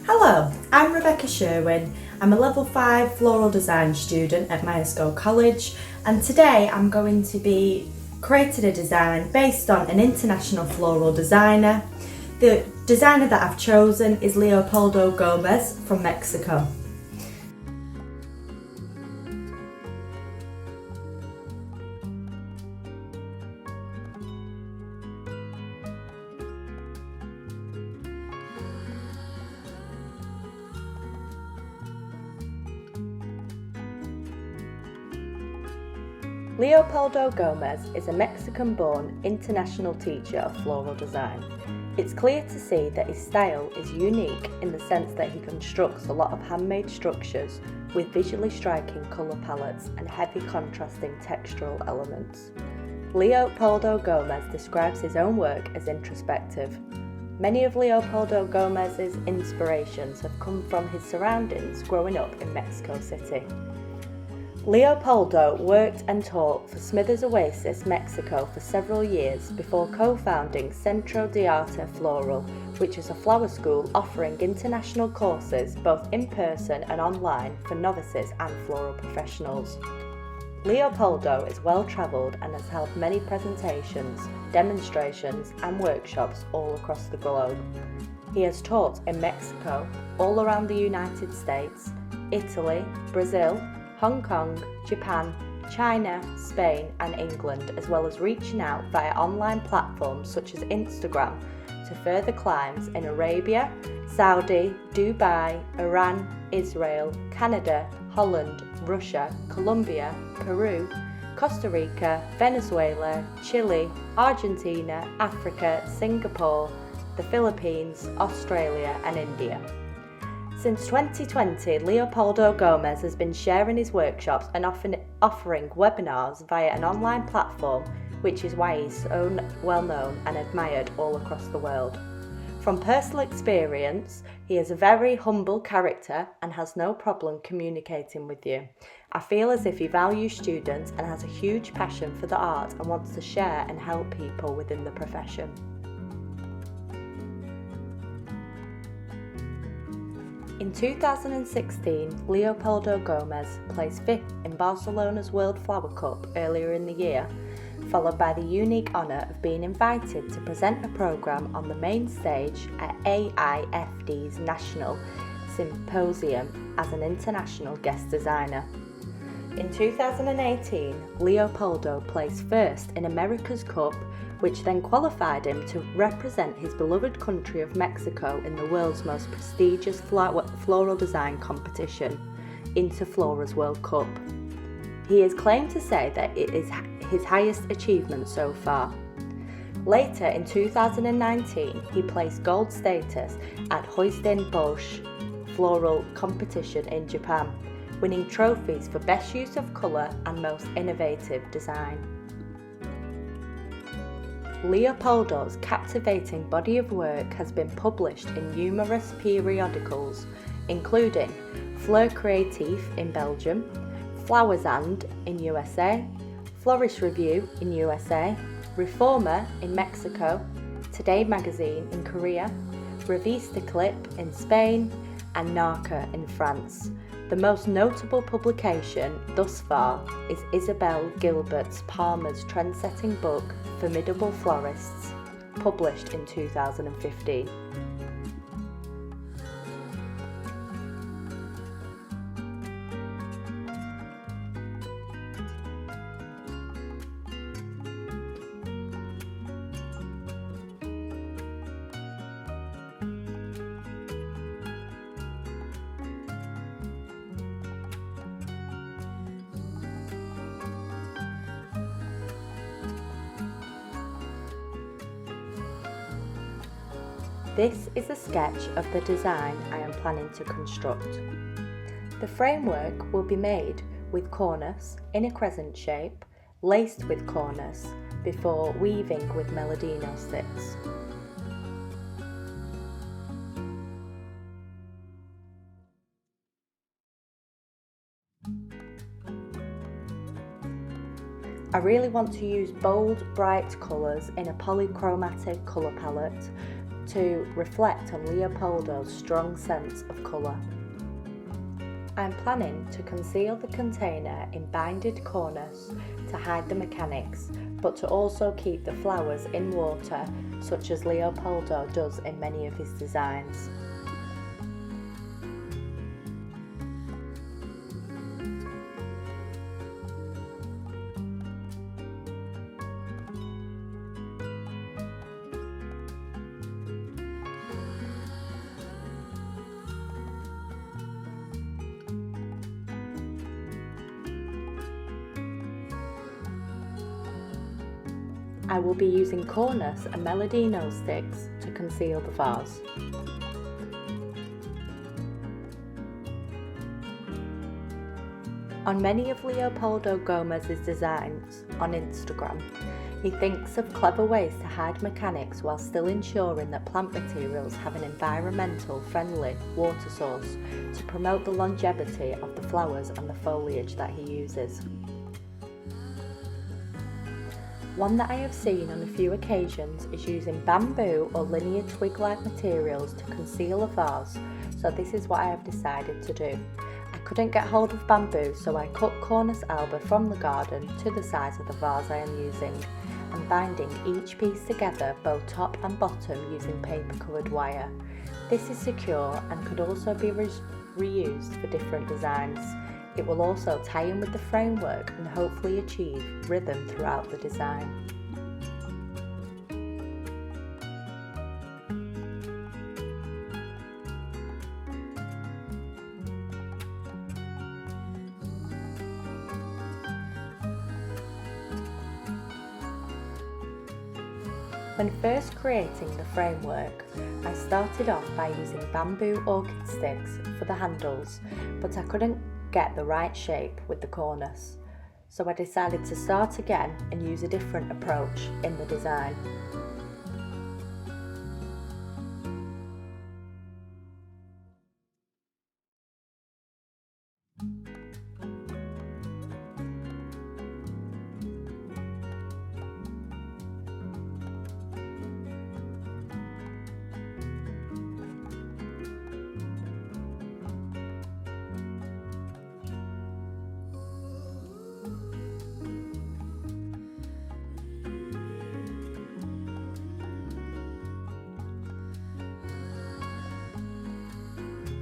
Hello, I'm Rebecca Sherwin. I'm a Level 5 Floral Design student at Myerscough College, and today I'm going to be creating a design based on an international floral designer. The designer that I've chosen is Leopoldo Gomez from Mexico. Leopoldo Gomez is a Mexican-born international teacher of floral design. It's clear to see that his style is unique in the sense that he constructs a lot of handmade structures with visually striking colour palettes and heavy contrasting textural elements. Leopoldo Gomez describes his own work as introspective. Many of Leopoldo Gomez's inspirations have come from his surroundings growing up in Mexico City. Leopoldo worked and taught for Smithers Oasis, Mexico for several years before co-founding Centro de Arte Floral, which is a flower school offering international courses both in person and online for novices and floral professionals. Leopoldo is well-travelled and has held many presentations, demonstrations and workshops all across the globe. He has taught in Mexico, all around the United States, Italy, Brazil, Hong Kong, Japan, China, Spain and England, as well as reaching out via online platforms such as Instagram to further clients in Arabia, Saudi, Dubai, Iran, Israel, Canada, Holland, Russia, Colombia, Peru, Costa Rica, Venezuela, Chile, Argentina, Africa, Singapore, the Philippines, Australia and India. Since 2020, Leopoldo Gomez has been sharing his workshops and offering webinars via an online platform, which is why he's so well known and admired all across the world. From personal experience, he is a very humble character and has no problem communicating with you. I feel as if he values students and has a huge passion for the art and wants to share and help people within the profession. In 2016, Leopoldo Gomez placed 5th in Barcelona's World Flower Cup earlier in the year, followed by the unique honour of being invited to present a programme on the main stage at AIFD's National Symposium as an international guest designer. In 2018, Leopoldo placed 1st in America's Cup, which then qualified him to represent his beloved country of Mexico in the world's most prestigious floral design competition, Interflora's World Cup. He is claimed to say that it is his highest achievement so far. Later in 2019, he placed gold status at Hoisden Bosch Floral Competition in Japan, winning trophies for best use of colour and most innovative design. Leopoldo's captivating body of work has been published in numerous periodicals, including Fleur Creative in Belgium, Flowers and in USA, Florist Review in USA, Reformer in Mexico, Today Magazine in Korea, Revista Clip in Spain, and Narca in France. The most notable publication thus far is Isabel Gilbert Palmer's trend-setting book, Formidable Florists, published in 2015. This is a sketch of the design I am planning to construct. The framework will be made with cornice in a crescent shape, laced with cornice, before weaving with Melodino sticks. I really want to use bold, bright colours in a polychromatic colour palette to reflect on Leopoldo's strong sense of colour. I'm planning to conceal the container in binded cornice to hide the mechanics, but to also keep the flowers in water, such as Leopoldo does in many of his designs. I will be using cornice and Melodino sticks to conceal the vase. On many of Leopoldo Gomez's designs on Instagram, he thinks of clever ways to hide mechanics while still ensuring that plant materials have an environmental friendly water source to promote the longevity of the flowers and the foliage that he uses. One that I have seen on a few occasions is using bamboo or linear twig-like materials to conceal a vase, so this is what I have decided to do. I couldn't get hold of bamboo, so I cut cornice alba from the garden to the size of the vase I am using, and binding each piece together both top and bottom using paper covered wire. This is secure and could also be reused for different designs. It will also tie in with the framework and hopefully achieve rhythm throughout the design. When first creating the framework, I started off by using bamboo orchid sticks for the handles, but I couldn't get the right shape with the cornice, so I decided to start again and use a different approach in the design.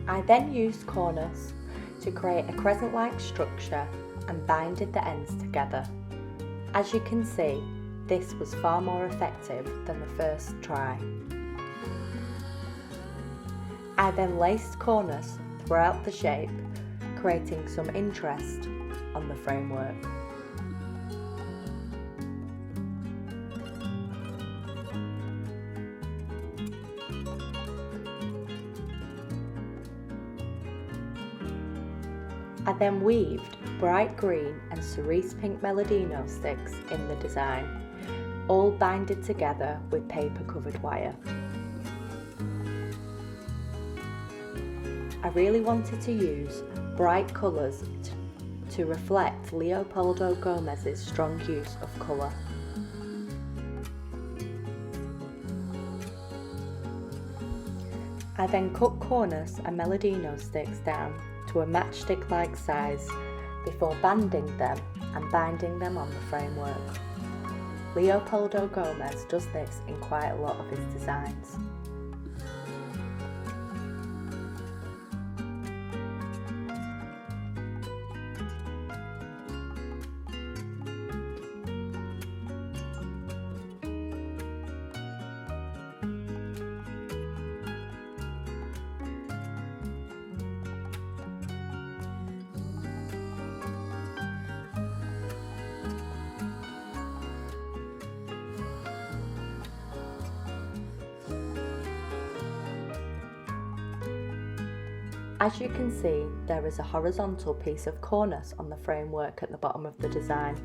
I then used cornice to create a crescent-like structure and binded the ends together. As you can see, this was far more effective than the first try. I then laced cornice throughout the shape, creating some interest on the framework. I then weaved bright green and cerise pink Melodino sticks in the design, all binded together with paper covered wire. I really wanted to use bright colours to reflect Leopoldo Gomez's strong use of colour. I then cut cornice and Melodino sticks down to a matchstick-like size before banding them and binding them on the framework. Leopoldo Gomez does this in quite a lot of his designs. As you can see, there is a horizontal piece of cornice on the framework at the bottom of the design.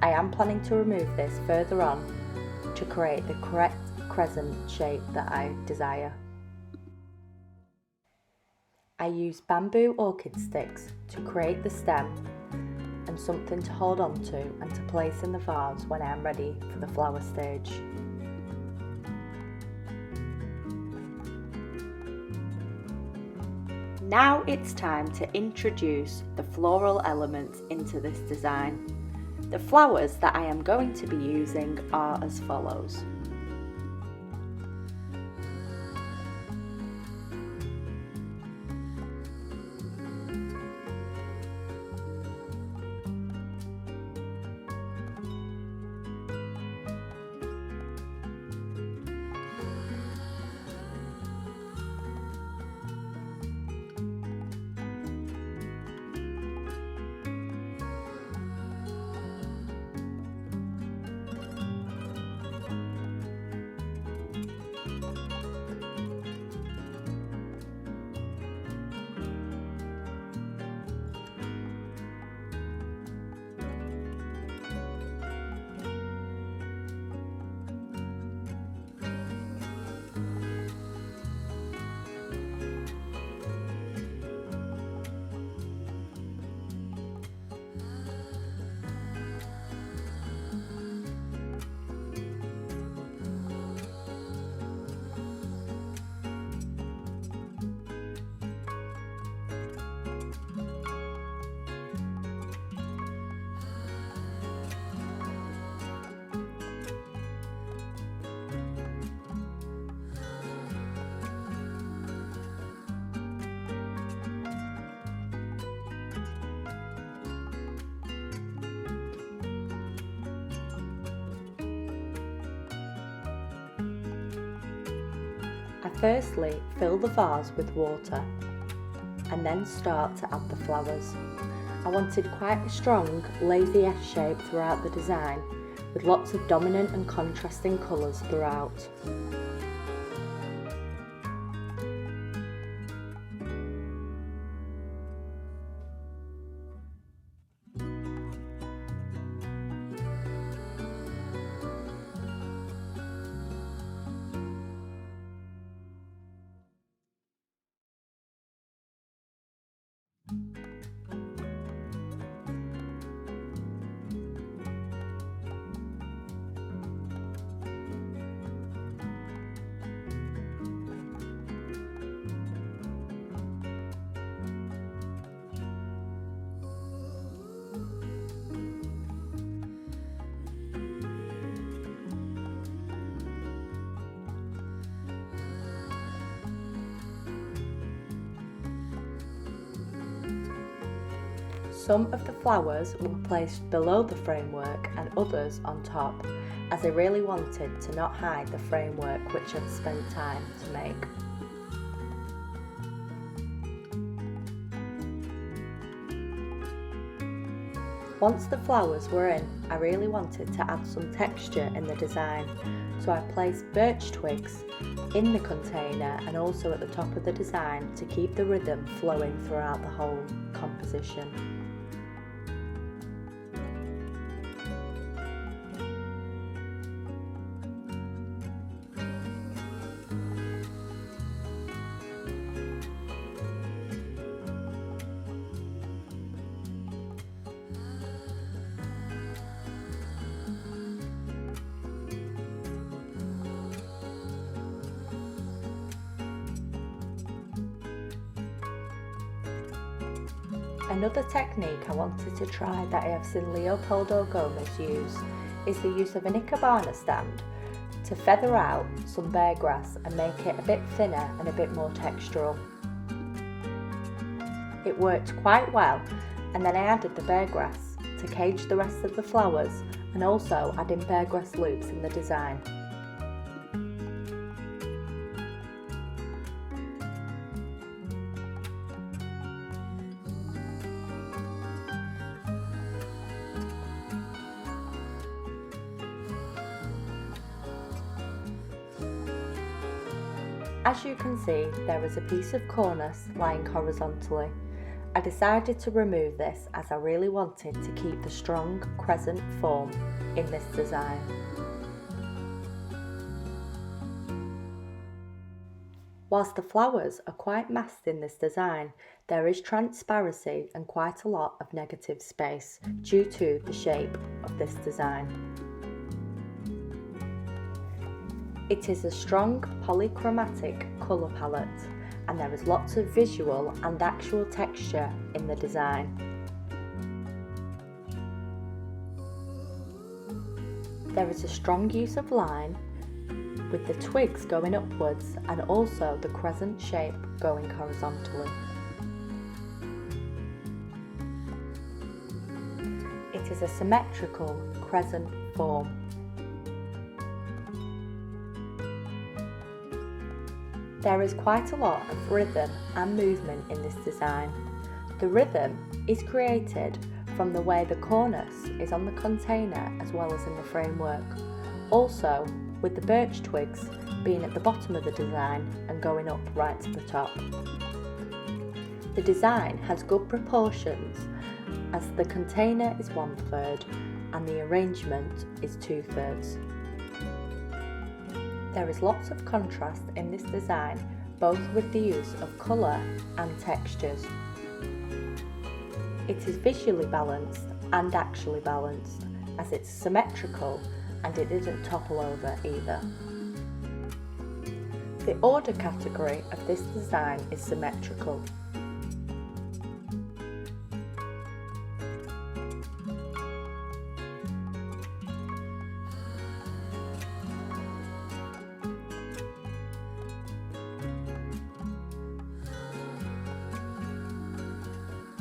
I am planning to remove this further on to create the correct crescent shape that I desire. I use bamboo orchid sticks to create the stem and something to hold on to and to place in the vase when I am ready for the flower stage. Now it's time to introduce the floral elements into this design. The flowers that I am going to be using are as follows. I firstly fill the vase with water and then start to add the flowers. I wanted quite a strong lazy S shape throughout the design, with lots of dominant and contrasting colours throughout. Some of the flowers were placed below the framework and others on top, as I really wanted to not hide the framework which I'd spent time to make. Once the flowers were in, I really wanted to add some texture in the design, so I placed birch twigs in the container and also at the top of the design to keep the rhythm flowing throughout the whole composition. Another technique I wanted to try that I have seen Leopoldo Gomez use is the use of an ikebana stand to feather out some bear grass and make it a bit thinner and a bit more textural. It worked quite well, and then I added the bear grass to cage the rest of the flowers and also adding bear grass loops in the design. As you can see, there is a piece of cornice lying horizontally. I decided to remove this as I really wanted to keep the strong crescent form in this design. Whilst the flowers are quite massed in this design, there is transparency and quite a lot of negative space due to the shape of this design. It is a strong polychromatic colour palette, and there is lots of visual and actual texture in the design. There is a strong use of line, with the twigs going upwards and also the crescent shape going horizontally. It is a symmetrical crescent form. There is quite a lot of rhythm and movement in this design. The rhythm is created from the way the cornice is on the container as well as in the framework. Also, with the birch twigs being at the bottom of the design and going up right to the top. The design has good proportions as the container is 1/3 and the arrangement is 2/3. There is lots of contrast in this design, both with the use of colour and textures. It is visually balanced and actually balanced, as it's symmetrical and it didn't topple over either. The order category of this design is symmetrical.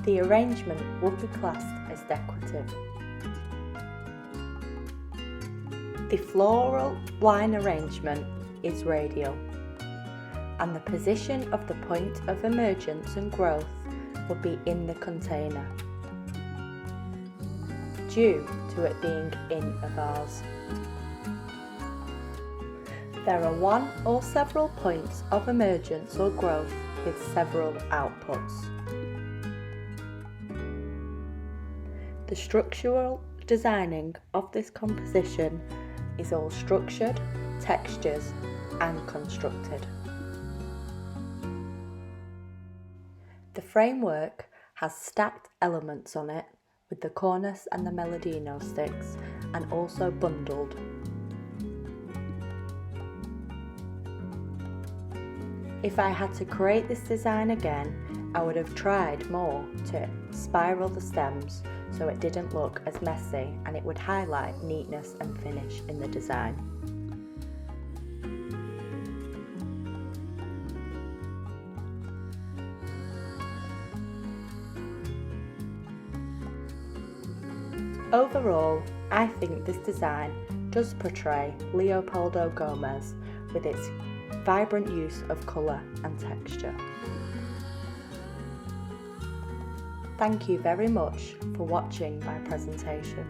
The arrangement would be classed as decorative. The floral line arrangement is radial, and the position of the point of emergence and growth would be in the container, due to it being in a vase. There are one or several points of emergence or growth with several outputs. The structural designing of this composition is all structured, textures and constructed. The framework has stacked elements on it with the cornice and the melodino sticks, and also bundled. If I had to create this design again, I would have tried more to spiral the stems so it didn't look as messy, and it would highlight neatness and finish in the design. Overall, I think this design does portray Leopoldo Gomez with its vibrant use of colour and texture. Thank you very much for watching my presentation.